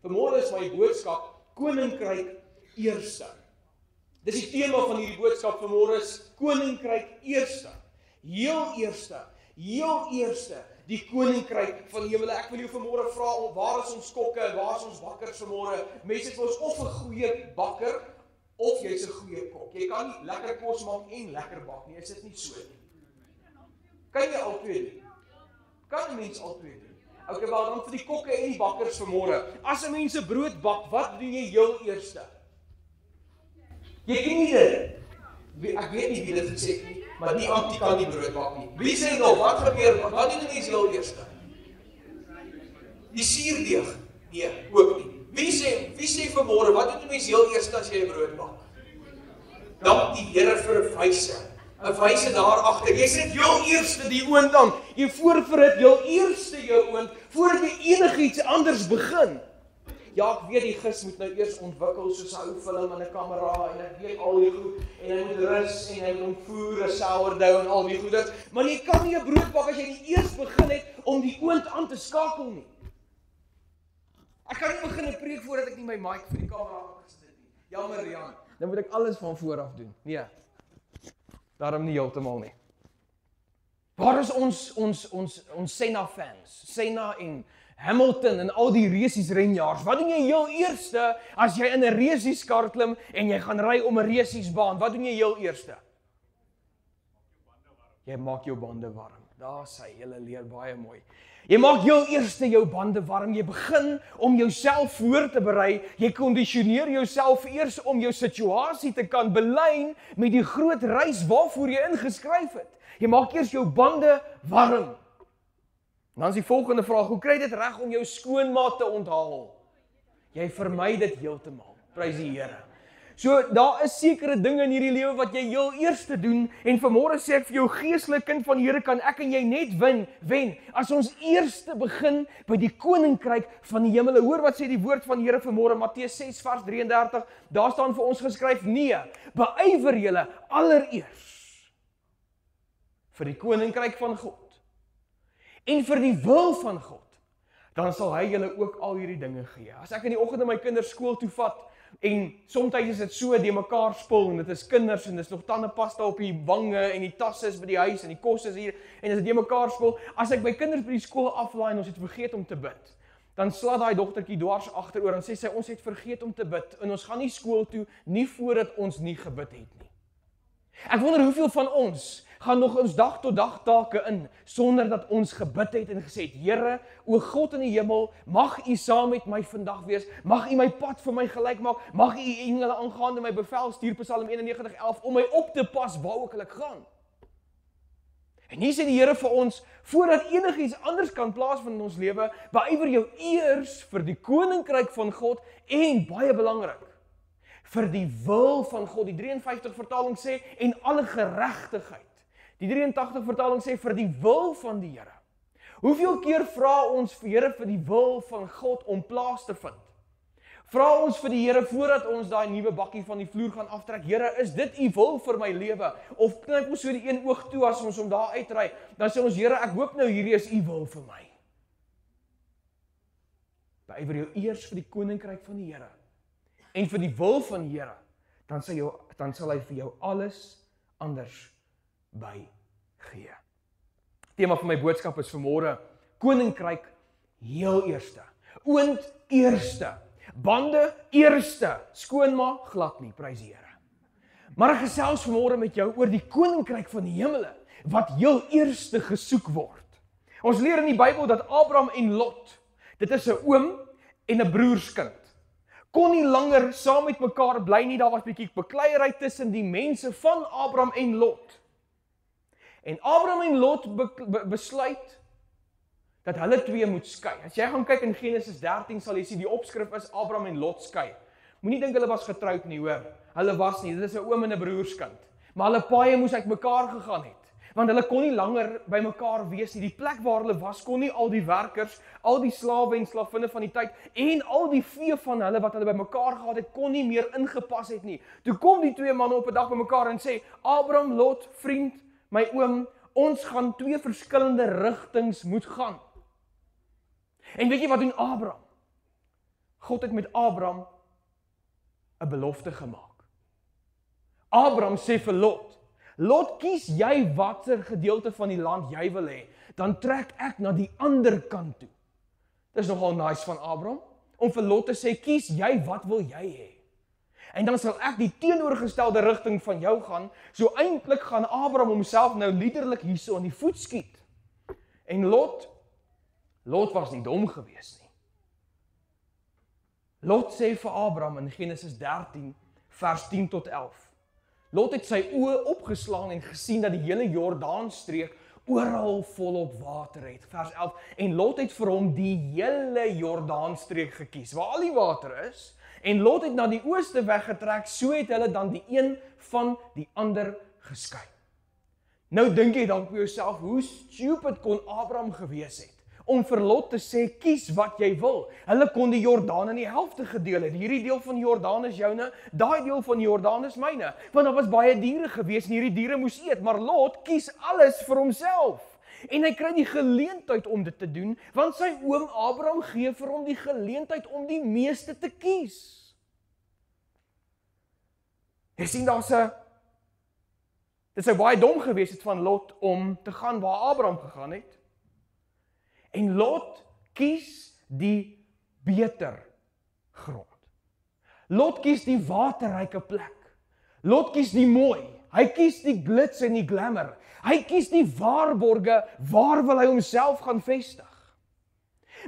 Vanmôre is my boodskap, Koninkryk Eerste. Dis die tema van hierdie boodskap vanmôre is, Koninkryk Eerste. Heel eerste, die Koninkryk van die hemel. Ek wil jou vanmôre vra, waar is ons kokke, waar is ons bakkers vanmôre? Mense het ons of 'n goeie bakker, of jy's 'n goeie kok. Jy kan nie lekker kos maak en lekker bak nie, is dit nie so nie. Kan jy al twee doen? Kan 'n mens al twee doen? Okay, wel dan vir die kokke en die bakkers vanmôre. As 'n mens 'n brood bak, wat doen jy heel eerste? Jy knie dit. Ek weet nie wie dit gesê het nie, maar die antie kan nie brood bak nie. Wie sê nog, wat gebeur? Wat doen 'n mens heel eerste? Die suurdeeg? Nee, ook nie. Wie sê vanmôre, wat doen 'n mens heel eerste as jy 'n brood bak? Dank die Here vir 'n wyse. 'n wyse daar agter. Jy sit heel eerste die oond aan. Jy voorberei heel eerste jou oond voordat jy enigiets anders begin. Ja, ek weet die gis moet nou eers ontwikkel soos 'n ou film en 'n kamera en ek weet al die goed en hy moet rus en hy moet hom voer, 'n sourdough en al die goeders, maar jy kan nie 'n brood bak as jy nie eers begin het om die oond aan te skakel nie. Ek kan nie begin 'n preek voordat ek nie my mic vir die kamera aangesit het nie. Jammer Rian, dan moet ek alles van voor af doen. Nee. Daarom nie heeltemal nie. Waar is ons Senna fans? Senna en Hamilton en al die resies renjaars. Wat doen jy heel eerste as jy in 'n resieskar klim en jy gaan ry om 'n resiesbaan? Wat doen jy heel eerste? Jy maak jou bande warm. Daar sê julle leer baie mooi. Jy maak heel eerste jou bande warm. Jy begin om jouself voor te berei. Jy kondisioneer jouself eers om jou situasie te kan belyn met die groot reis waarvoor jy ingeskryf het. Jy maak eers jou bande warm. Dan is die volgende vraag, hoe kry jy dit reg om jou skoonmaat te onthaal? Jy vermy dit heeltemal. Prys die Here. So, daar is sekere dinge in hierdie lewe wat jy heel eerste doen, en vanmôre sê ek vir jou geestelike kind van die Here, kan ek en jy net wen, as ons eerste begin by die koninkryk van die hemele. Hoor wat sê die woord van die Here vanmôre, Matteus 6 vers 33, daar staan vir ons geskryf, nee, beywer julle allereers vir die koninkryk van God, en vir die wil van God, dan sal hy julle ook al hierdie dinge gee. As ek in die oggend my kinders skool toe vat, en soms is dit so die mekaar spul, en dit is kinders, en dit is nog tandepasta op die wange, en die tasse is by die huis, en die kos is hier, en as dit die mekaar spul, as ek by kinders by die skool aflaai, en ons het vergeet om te bid, dan slaat daai dogtertjie dwars agteroor, en sê sy, ons het vergeet om te bid, en ons gaan nie skool toe, nie voordat ons nie gebid het nie. Ek wonder hoeveel van ons gaan nog ons dag tot dag take in, sonder dat ons gebid het en gesê het, Here, o God in die hemel, mag U saam met my vandag wees, mag U my pad vir my gelyk maak, mag U engele aangaande my bevel stuur, Psalm 91:11, om my op te pas waar ook ek gaan. En hier sê die Here vir ons, voordat enigiets anders kan plaasvind in ons lewe, beywer jou eers vir die koninkryk van God, en baie belangrik, vir die wil van God. Die 53 vertaling sê, en alle geregtigheid. Die 83 vertaling sê, vir die wil van die Here. Hoeveel keer vra ons vir Here vir die wil van God om plaas te vind? Vra ons vir die Here voordat ons daai nuwe bakkie van die vloer gaan aftrek, Here, is dit U wil vir my lewe? Of knip ons so die een oog toe as ons om daar uitry, dan sê ons, Here, ek hoop nou hierdie is U wil vir my. Beywer jou eers vir die koninkryk van die Here, en vir die wil van die Here, dan sal hy vir jou alles anders by gee. Tema van my boodskap is vanmôre, koninkryk heel eerste, oond eerste, bande eerste, skoonmaak glad nie, prys die Here. Maar ek gesels vanmôre met jou oor die koninkryk van die hemele, wat heel eerste gesoek word. Ons leer in die Bybel dat Abraham en Lot, dit is 'n oom en 'n broerskind, kon nie langer saam met mekaar bly nie, daar was 'n bietjie bekleierery tussen die mense van Abraham en Lot. En Abraham en Lot besluit dat hulle twee moet skei. As jy gaan kyk in Genesis 13 sal jy sien die opskrif is Abraham en Lot skei. Moenie dink hulle was getroud nie, hoor. Hulle was nie, dit is 'n oom en 'n broerskind. Maar hulle paaie moes uit mekaar gegaan het, want hulle kon nie langer by mekaar wees nie. Die plek waar hulle was, kon nie al die werkers, al die slawe en slavinne van die tyd, en al die vee van hulle wat hulle by mekaar gehad het, kon nie meer ingepas het nie. Toe kom die twee manne op 'n dag by mekaar en sê, Abraham, Lot, vriend, my oom, ons gaan twee verskillende rigtings moet gaan. En weet jy wat doen Abraham? God het met Abraham 'n belofte gemaak. Abraham sê vir Lot, Lot, kies jy watter gedeelte van die land jy wil hê, dan trek ek na die ander kant toe. Dis nogal nice van Abraham, om vir Lot te sê, kies jy wat wil jy hê. En dan sal ek die teenoorgestelde rigting van jou gaan, so eintlik gaan Abraham homself nou liderlik hierso in die voet skiet. En Lot was nie dom gewees nie. Lot sê vir Abraham in Genesis 13, vers 10 tot 11. Lot het sy oë opgeslaan en gesien dat die hele Jordaanstreek oral volop water het. Vers 11. En Lot het vir hom die hele Jordaanstreek gekies, waar al die water is. En Lot het na die ooste weggetrek, so het hulle dan die een van die ander geskei. Nou dink jy dan vir jouself, hoe stupid kon Abraham gewees het, om vir Lot te sê, kies wat jy wil. Hulle kon die Jordaan in die helfte gedeel het. Hierdie deel van die Jordaan is joune, daai deel van die Jordaan is myne. Want daar was baie diere gewees en hierdie diere moes eet, maar Lot kies alles vir homself. En hy kry die geleentheid om dit te doen, want sy oom Abraham gee vir hom die geleentheid om die meeste te kies. Jy sien, dit sou baie dom gewees het van Lot om te gaan waar Abraham gegaan het. En Lot kies die beter grond. Lot kies die waterryke plek. Lot kies die mooi. Hy kies die glits en die glamour. Hy kies die waarborge, waar wil hy homself gaan vestig.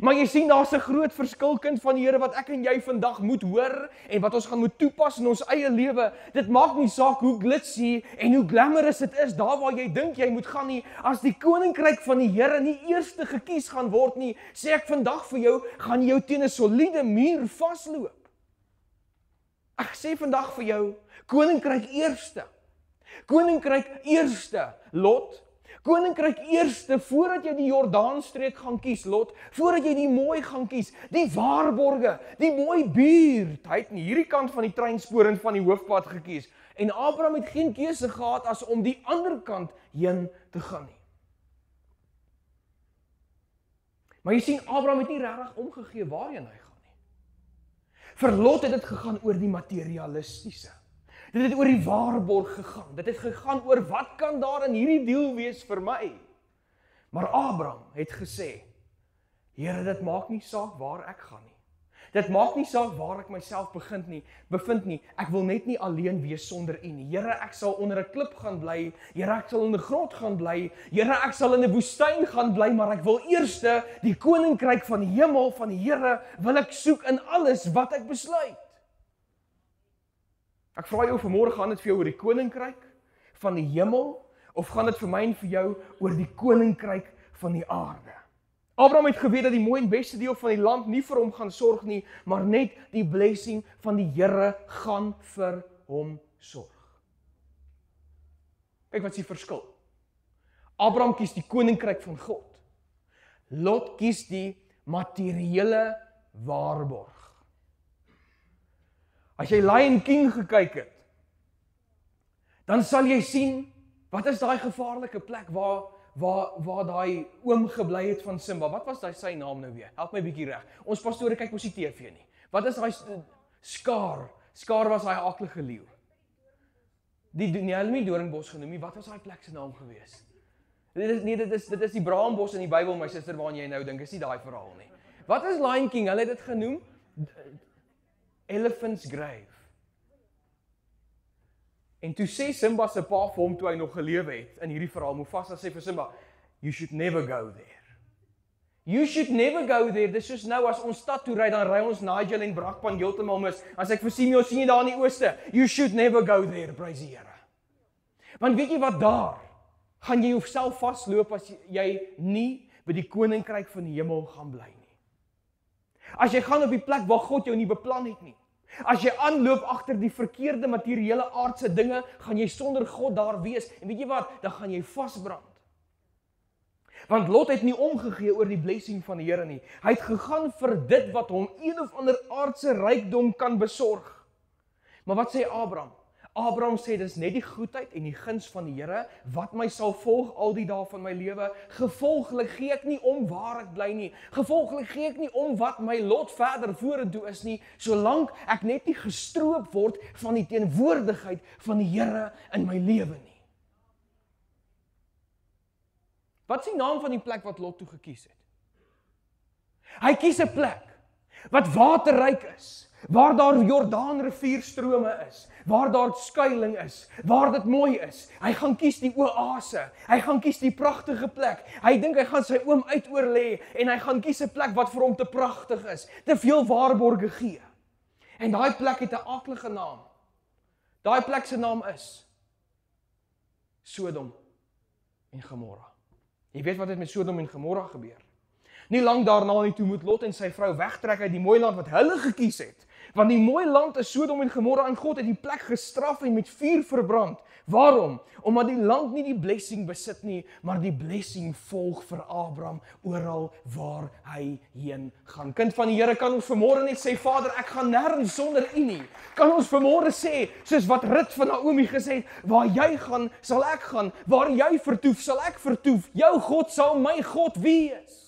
Maar jy sien, daar's 'n groot verskil, kind van die Here, wat ek en jy vandag moet hoor, en wat ons gaan moet toepas in ons eie lewe. Dit maak nie saak hoe glitzy en hoe glamorous dit is, daar waar jy dink jy moet gaan nie, as die koninkryk van die Here nie eerste gekies gaan word nie, sê ek vandag vir jou, gaan jy jou teen 'n soliede muur vasloop. Ek sê vandag vir jou, koninkryk eerste. Koninkryk eerste, Lot. Koninkryk eerste, voordat jy die Jordaanstreek gaan kies, Lot, voordat jy die mooi gaan kies, die waarborge, die mooi buurt. Hy het nie hierdie kant van die treinspoor en van die hoofpad gekies. En Abraham het geen keuse gehad as om die ander kant heen te gaan nie. Maar jy sien, Abraham het nie regtig omgegee waarheen hy gaan nie. Vir Lot het dit gegaan oor die materialistiese. Dit het oor die waarborg gegaan. Dit het gegaan oor wat kan daar in hierdie deal wees vir my. Maar Abraham het gesê, Here, dit maak nie saak waar ek gaan nie. Dit maak nie saak waar ek myself bevind nie. Ek wil net nie alleen wees sonder U nie. Here, ek sal onder 'n klip gaan bly. Here, ek sal in 'n grot gaan bly. Here, ek sal in 'n woestyn gaan bly, maar ek wil eerste die koninkryk van die hemel van die Here wil ek soek in alles wat ek besluit. Ek vra jou vanmôre, gaan dit vir jou oor die koninkryk van die hemel, of gaan dit vir my en vir jou oor die koninkryk van die aarde? Abraham het geweet dat die mooi en beste deel van die land nie vir hom gaan sorg nie, maar net die blessing van die Here gaan vir hom sorg. Kyk wat is die verskil. Abraham kies die koninkryk van God. Lot kies die materiële waarborg. As jy Lion King gekyk het, dan sal jy sien, wat is daai gevaarlike plek waar daai oom gebly het van Simba? Wat was daai sy naam nou weer? Help my bietjie reg. Ons pastore kyk mos die TV nie. Wat is daai Scar? Scar was daai aaklige leeu. Hulle nie Doringbos genoem nie. Wat was daai plek se naam gewees? Dit is die Braambos in die Bybel, my suster, waaraan jy nou dink, is nie daai verhaal nie. Wat is Lion King? Hulle het dit genoem Elephant's Grave. En toe sê Simba se pa vir hom toe hy nog gelewe het in hierdie verhaal, Mufasa sê vir Simba, you should never go there. You should never go there. Dis soos nou as ons stad toe ry, dan ry ons Nigel en Brakpan heeltemal mis. As ek vir Simeon sien jy daar in die ooste, you should never go there, prys die Here. Want weet jy wat daar? Gaan jy jouself vasloop as jy nie by die koninkryk van die hemel gaan bly nie. As jy gaan op die plek waar God jou nie beplan het nie. As jy aanloop agter die verkeerde materiële aardse dinge, gaan jy sonder God daar wees. En weet jy wat? Dan gaan jy vasbrand. Want Lot het nie omgegee oor die blessing van die Here nie. Hy het gegaan vir dit wat hom een of ander aardse rykdom kan besorg. Maar wat sê Abraham? Abraham sê, dis net die goedheid en die guns van die Here wat my sal volg al die dae van my lewe. Gevolglik gee ek nie om waar ek bly nie. Gevolglik gee ek nie om wat my lot verder vorentoe is nie, solank ek net nie gestroop word van die teenwoordigheid van die Here in my lewe nie. Wat is die naam van die plek wat Lot toe gekies het? Hy kies 'n plek wat waterryk is, waar daar Jordaan rivierstrome is, waar daar skuiling is, waar dit mooi is. Hy gaan kies die oase, hy gaan kies die pragtige plek. Hy dink hy gaan sy oom uitoor lê en hy gaan kies 'n plek wat vir hom te pragtig is, te veel waarborge gee. En daai plek het 'n aaklige naam. Daai plek se naam is Sodom en Gomorra. Jy weet wat het met Sodom en Gomorra gebeur? Nie lank daarna nie toe moet Lot en sy vrou wegtrek uit die mooi land wat hulle gekies het. Want die mooi land is Sodom en Gomorra en God het die plek gestraf en met vuur verbrand. Waarom? Omdat die land nie die blessing besit nie, maar die blessing volg vir Abraham oral waar hy heen gaan. Kind van die Here, kan ons vanmôre net sê, Vader, ek gaan nêrens sonder U nie. Kan ons vanmôre sê, soos wat Rut van Naomi gesê het, waar jy gaan, sal ek gaan, waar jy vertoef, sal ek vertoef. Jou God sal my God wees.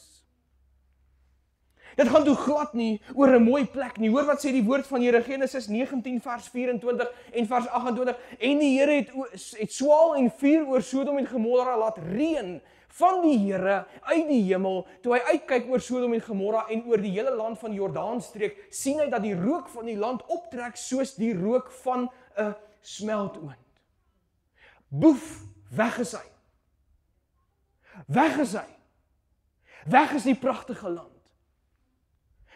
Dit gaan toe glad nie oor 'n mooi plek nie. Hoor wat sê die woord van Here, Genesis 19 vers 24 en vers 28. En die Here het swaal en vuur oor Sodom en Gomorra laat reën van die Here uit die hemel. Toe hy uitkyk oor Sodom en Gomorra en oor die hele land van die Jordaanstreek, sien hy dat die rook van die land optrek soos die rook van 'n smeltoond. Boef, weg is hy. Weg is hy. Weg is die pragtige land.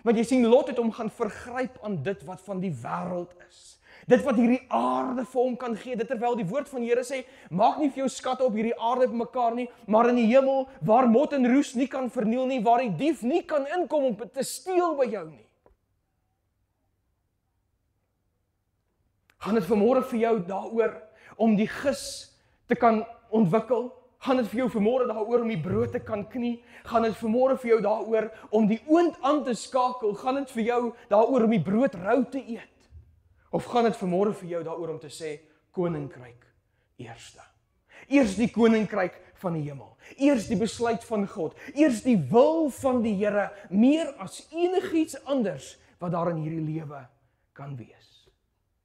Want jy sien, Lot het hom gaan vergryp aan dit wat van die wêreld is. Dit wat hierdie aarde vir hom kan gee, dit terwyl die woord van die Here sê, maak nie vir jou skatte op hierdie aarde bymekaar nie, maar in die hemel, waar mot en roes nie kan verniel nie, waar die dief nie kan inkom om te steel by jou nie. Gaan dit vanmôre vir jou daaroor om die gis te kan ontwikkel? Gaan dit vir jou vanmôre daaroor om die brood te kan knie? Gaan dit vanmôre vir jou daaroor om die oond aan te skakel? Gaan dit vir jou daaroor om die brood rou te eet? Of gaan dit vanmôre vir jou daaroor om te sê, koninkryk eerste? Eers die koninkryk van die hemel. Eers die besluit van God. Eers die wil van die Here, meer as enigiets anders wat daar in hierdie lewe kan wees.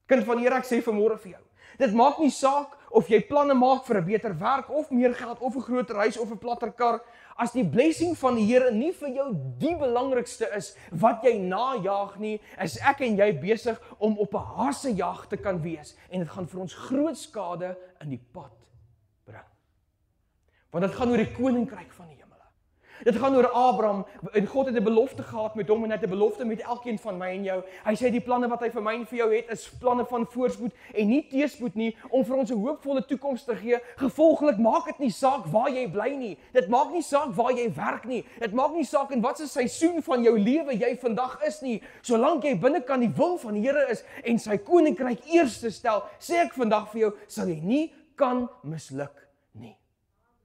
Kind van die Here, ek sê vanmôre vir jou, dit maak nie saak of jy planne maak vir 'n beter werk, of meer geld, of 'n groter huis, of 'n platter kar, as die blessing van die Here nie vir jou die belangrikste is, wat jy najaag nie, is ek en jy besig om op 'n hasejag te kan wees, en dit gaan vir ons groot skade in die pad bring. Want dit gaan oor die koninkryk van die hemel. Dit gaan oor Abraham, en God het 'n belofte gehad met hom, en hy het 'n belofte met elkeen van my en jou. Hy sê die planne wat hy vir my en vir jou het, is planne van voorspoed en nie teëspoed nie, om vir ons 'n hoopvolle toekoms te gee. Gevolglik maak dit nie saak waar jy bly nie. Dit maak nie saak waar jy werk nie. Dit maak nie saak in watse seisoen van jou lewe jy vandag is nie. Solank jy binnekant die wil van die Here is en sy koninkryk eerste stel, sê ek vandag vir jou, sal jy nie kan misluk nie.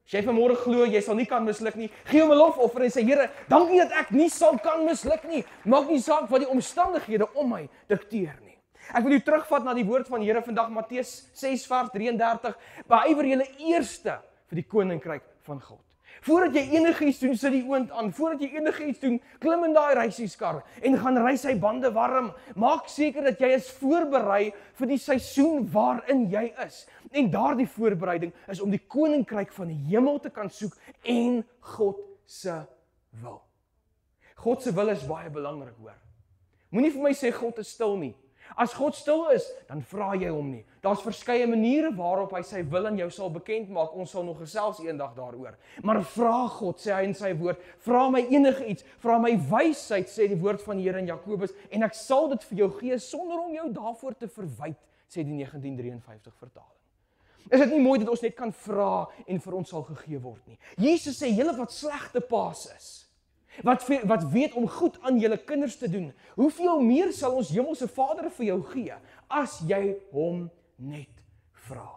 As jy vanmôre glo, jy sal nie kan misluk nie, gee hom 'n lofoffer en sê, Here, dankie dat ek nie sal kan misluk nie. Maak nie saak wat die omstandighede om my dikteer nie. Ek wil jou terugvat na die woord van die Here vandag, Matteus 6 vers 33. Beywer julle eerste vir die koninkryk van God. Voordat jy enigiets doen, sit die oond aan. Voordat jy enigiets doen, klim in daai reisieskar en gaan ry sy bande warm. Maak seker dat jy is voorberei vir die seisoen waarin jy is. En daardie voorbereiding is om die koninkryk van die hemel te kan soek en God se wil. God se wil is baie belangrik, hoor. Moenie vir my sê God is stil nie. As God stil is, dan vra jy hom nie. Daar's verskeie maniere waarop hy sy wil aan jou sal bekend maak. Ons sal nog gesels eendag daaroor. Maar vra God, sê hy in sy woord, vra my enige iets, vra my wysheid, sê die woord van die Here in Jakobus, en ek sal dit vir jou gee sonder om jou daarvoor te verwyd, sê die 1953 vertaling. Is dit nie mooi dat ons net kan vra en vir ons sal gegee word nie? Jesus sê, julle wat slegte paas is, wat weet om goed aan julle kinders te doen, hoeveel meer sal ons hemelse Vader vir jou gee, as jy hom net vra.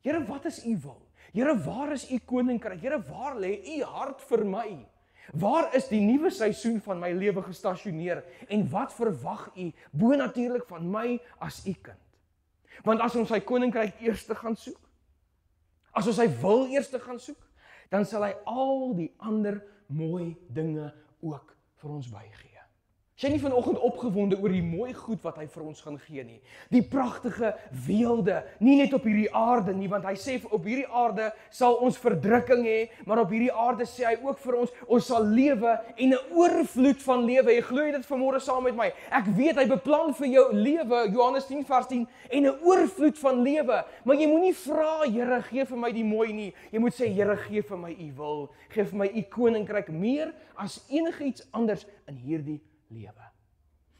Here, wat is u wil? Here, waar is u koninkryk? Here, waar lê u hart vir my? Waar is die nuwe seisoen van my lewe gestasioneer? En wat verwag u bonatuurlik van my as u kind? Want as ons sy koninkryk eers gaan soek, as ons sy wil eers gaan soek, dan sal hy al die ander mooi dinge ook vir ons bygee. Is jy nie vanoggend opgewonde oor die mooi goed wat hy vir ons gaan gee nie? Die pragtige weelde, nie net op hierdie aarde nie, want hy sê op hierdie aarde sal ons verdrukking hê, maar op hierdie aarde sê hy ook vir ons sal lewe en 'n oorvloed van lewe. Jy glo dit vanmôre saam met my? Ek weet hy beplan vir jou lewe, Johannes 10 vers 10, en 'n oorvloed van lewe. Maar jy moenie vra, Here, gee vir my die mooi nie. Jy moet sê, Here, gee vir my u wil. Gee vir my u koninkryk meer as enigiets anders in hierdie lewe.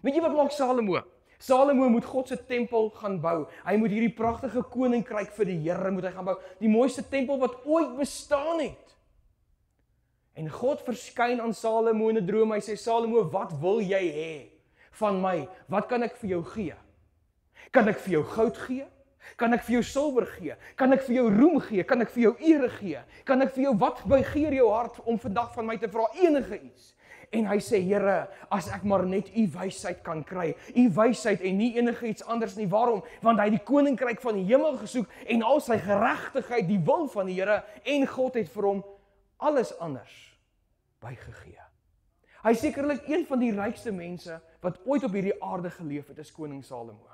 Weet jy wat maak Salomo? Salomo moet God se tempel gaan bou. Hy moet hierdie pragtige koninkryk vir die Here moet hy gaan bou. Die mooiste tempel wat ooit bestaan het. En God verskyn aan Salomo in 'n droom. Hy sê, Salomo, wat wil jy hê van my? Wat kan ek vir jou gee? Kan ek vir jou goud gee? Kan ek vir jou silwer gee? Kan ek vir jou roem gee? Kan ek vir jou ere gee? Kan ek vir jou wat begeer jou hart om vandag van my te vra? Enige iets. En hy sê, Here, as ek maar net u wysheid kan kry, u wysheid en nie enige iets anders nie. Waarom? Want hy het die koninkryk van die hemel gesoek en al sy geregtigheid, die wil van die Here, en God het vir hom alles anders bygegee. Hy is sekerlik een van die rykste mense wat ooit op hierdie aarde geleef het, is koning Salomo.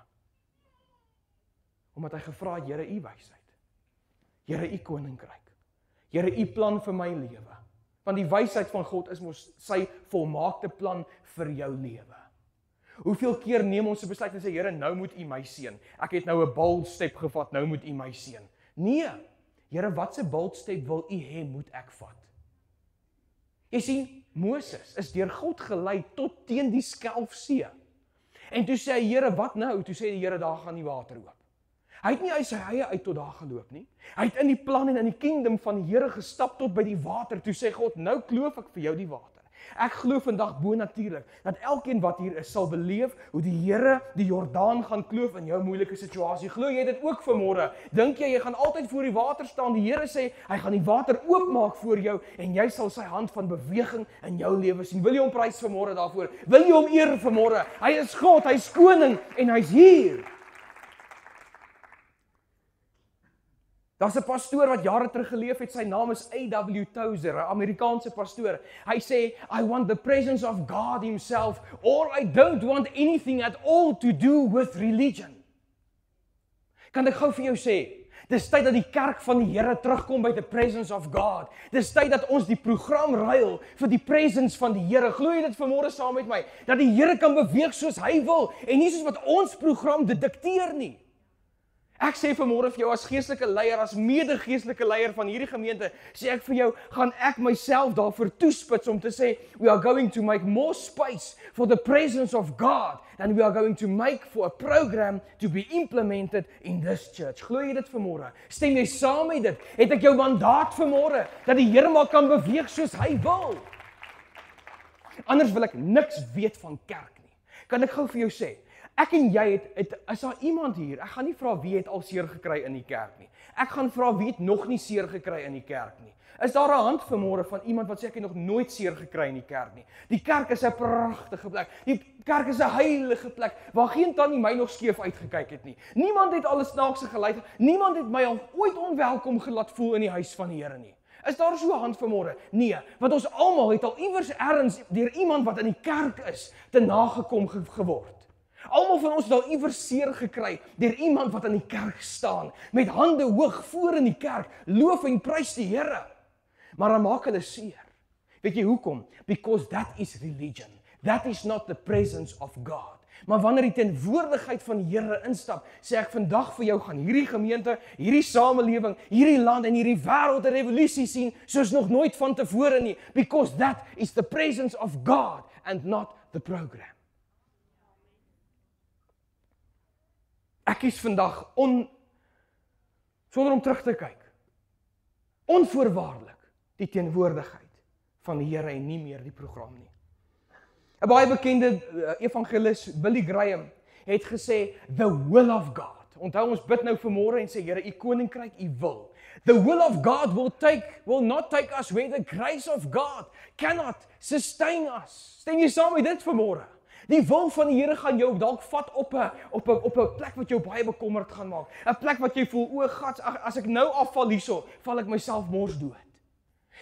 Omdat hy gevra het, Here, u wysheid. Here, u koninkryk. Here, u plan vir my lewe. Want die wysheid van God is mos sy volmaakte plan vir jou lewe. Hoeveel keer neem ons 'n besluit en sê, Here, nou moet u my seën. Ek het nou 'n bold step gevat, nou moet u my seën. Nee, Here, watse bold step wil u hê moet ek vat? Jy sien, Moses is deur God gelei tot teen die Skelfsee. En toe sê hy, Here, wat nou? Toe sê die Here, daar gaan die water oop. Hy het nie uit sy eie uit tot daar geloop nie. Hy het in die plan en in die kingdom van die Here gestap tot by die water. Toe sê God, nou kloof ek vir jou die water. Ek glo vandag bonatuurlik dat elkeen wat hier is sal beleef hoe die Here die Jordaan gaan kloof in jou moeilike situasie. Glo jy dit ook vanmôre? Dink jy gaan altyd voor die water staan? Die Here sê hy gaan die water oopmaak voor jou en jy sal sy hand van beweging in jou lewe sien. Wil jy hom prys vanmôre daarvoor? Wil jy hom eer vanmôre? Hy is God, hy's koning en hy's hier. Daar's 'n pastoor wat jare terug geleef het, sy naam is A.W. Tozer, 'n Amerikaanse pastoor. Hy sê, I want the presence of God himself, or I don't want anything at all to do with religion. Kan ek gou vir jou sê, dis tyd dat die kerk van die Here terugkom by the presence of God. Dis tyd dat ons die program ruil vir die presence van die Here. Glo jy dit vanmôre saam met my? Dat die Here kan beweeg soos hy wil en nie soos wat ons program dit dikteer nie. Ek sê vanmôre vir jou as geestelike leier, as mede-geestelike leier van hierdie gemeente, sê ek vir jou, gaan ek myself daarvoor toespits om te sê, we are going to make more space for the presence of God than we are going to make for a program to be implemented in this church. Glo jy dit vanmôre? Stem jy saam met dit? Het ek jou mandaat vanmôre dat die Here maar kan beweeg soos hy wil? Anders wil ek niks weet van kerk nie. Kan ek gou vir jou sê, ek en jy is daar iemand hier, ek gaan nie vra wie het al seer gekry in die kerk nie. Ek gaan vra wie het nog nie seer gekry in die kerk nie. Is daar 'n hand vanmôre van iemand wat sê ek het nog nooit seer gekry in die kerk nie? Die kerk is 'n pragtige plek. Die kerk is 'n heilige plek waar geen tannie my nog skeef uitgekyk het nie. Niemand het alles snaakse geluid. Niemand het my al ooit onwelkom gelaat voel in die huis van die Here nie. Is daar so 'n hand vanmôre? Nee, want ons almal het al iewers ergens deur iemand wat in die kerk is te nagekom geword. Almal van ons het al iewers seer gekry deur iemand wat in die kerk staan, met hande hoog voor in die kerk, loof en prys die Here. Maar dan maak hulle seer. Weet jy hoekom? Because that is religion. That is not the presence of God. Maar wanneer die teenwoordigheid van die Here instap, sê ek vandag vir jou gaan hierdie gemeente, hierdie samelewing, hierdie land en hierdie wêreld 'n revolusie sien soos nog nooit van tevore nie. Because that is the presence of God and not the program. Ek kies vandag sonder om terug te kyk, onvoorwaardelik die teenwoordigheid van die Here en nie meer die program nie. 'n Baie bekende evangelis, Billy Graham, het gesê, the will of God. Onthou ons bid nou vanmôre en sê, Here, u koninkryk, u wil. The will of God will not take us where the grace of God cannot sustain us. Stem jy saam met dit vanmôre? Die wil van die Here gaan jou dalk vat op 'n plek wat jou baie bekommerd gaan maak. 'n Plek wat jy voel, o God, as ek nou afval hierso, val ek myself mors dood.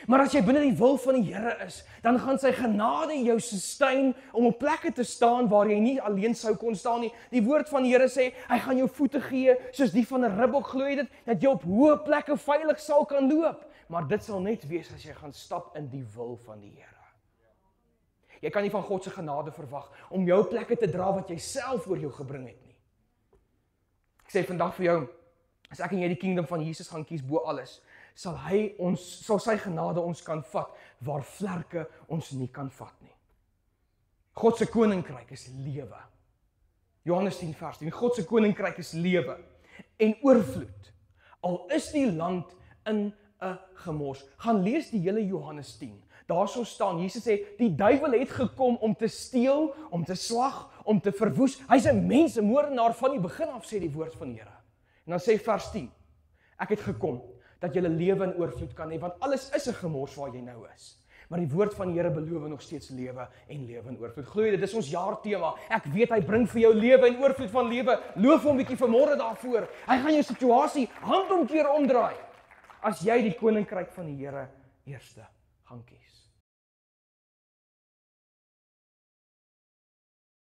Maar as jy binne die wil van die Here is, dan gaan sy genade jou sustain om op plekke te staan waar jy nie alleen sou kon staan nie. Die woord van die Here sê, hy gaan jou voete gee soos die van 'n ribbok, glo jy dit, dat jy op hoë plekke veilig sal kan loop. Maar dit sal net wees as jy gaan stap in die wil van die Here. Jy kan nie van God se genade verwag om jou plekke te dra wat jy self oor jou gebring het nie. Ek sê vandag vir jou, as ek en jy die kingdom van Jesus gaan kies bo alles, sal sy genade ons kan vat waar vlerke ons nie kan vat nie. God se koninkryk is lewe. Johannes 10 vers 10. God se koninkryk is lewe en oorvloed. Al is die land in 'n gemors. Gaan lees die hele Johannes 10. Daarso staan, Jesus sê, die duiwel het gekom om te steel, om te slag, om te verwoes. Hy's 'n mensemoordenaar van die begin af, sê die woord van die Here. En dan sê vers 10, ek het gekom dat jy lewe in oorvloed kan hê, want alles is 'n gemors waar jy nou is. Maar die woord van die Here beloof nog steeds lewe en lewe in oorvloed. Glo jy dit? Dis ons jaartema. Ek weet hy bring vir jou lewe en oorvloed van lewe. Loof hom bietjie vanmôre daarvoor. Hy gaan jou situasie handomkeer omdraai as jy die koninkryk van die Here eerste gaan kies.